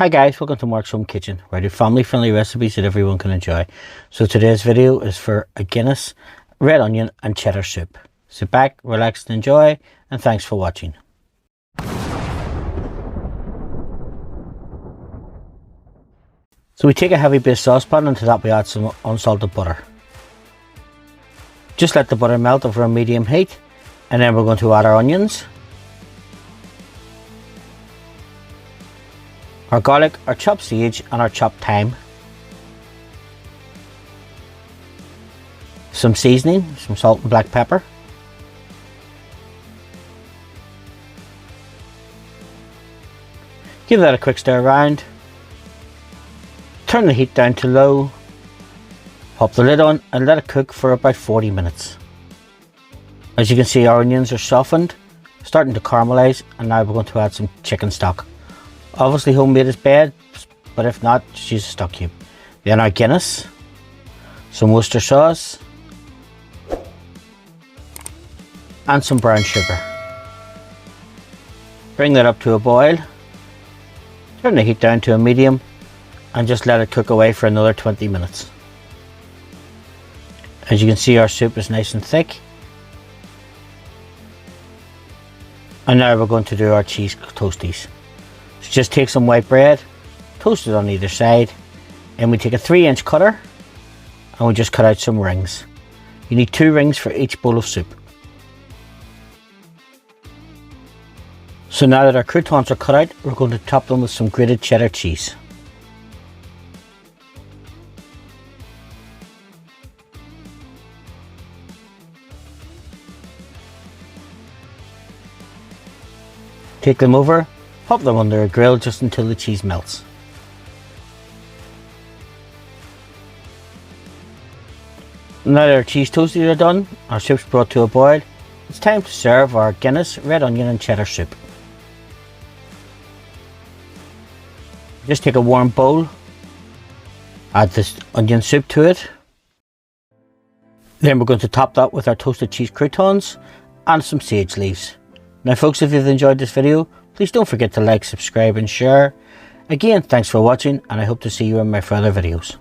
Hi guys, welcome to Mark's Home Kitchen, where I do family friendly recipes that everyone can enjoy. So today's video is for a Guinness red onion and cheddar soup. Sit back, relax and enjoy, and thanks for watching. So we take a heavy base saucepan, and to that we add some unsalted butter. Just let the butter melt over a medium heat, and then we're going to add our onions, our garlic, our chopped sage and our chopped thyme, some seasoning, some salt and black pepper, give that a quick stir around, turn the heat down to low, pop the lid on and let it cook for about 40 minutes. As you can see, our onions are softened, starting to caramelize, and now we're going to add some chicken stock. Obviously homemade is best, but if not, just use a stock cube. Then our Guinness, some Worcester sauce, and some brown sugar. Bring that up to a boil, turn the heat down to a medium, and just let it cook away for another 20 minutes. As you can see, our soup is nice and thick. And now we're going to do our cheese toasties. So just take some white bread, toast it on either side, and we take a 3-inch cutter and we just cut out some rings. You need 2 rings for each bowl of soup. So now that our croutons are cut out, we're going to top them with some grated cheddar cheese. Take them over, pop them under a grill just until the cheese melts. Now that our cheese toasties are done, our soup's brought to a boil, it's time to serve our Guinness red onion and cheddar soup. Just take a warm bowl, add this onion soup to it. Then we're going to top that with our toasted cheese croutons and some sage leaves. Now folks, if you've enjoyed this video, please don't forget to like, subscribe and share. Again, thanks for watching, and I hope to see you in my further videos.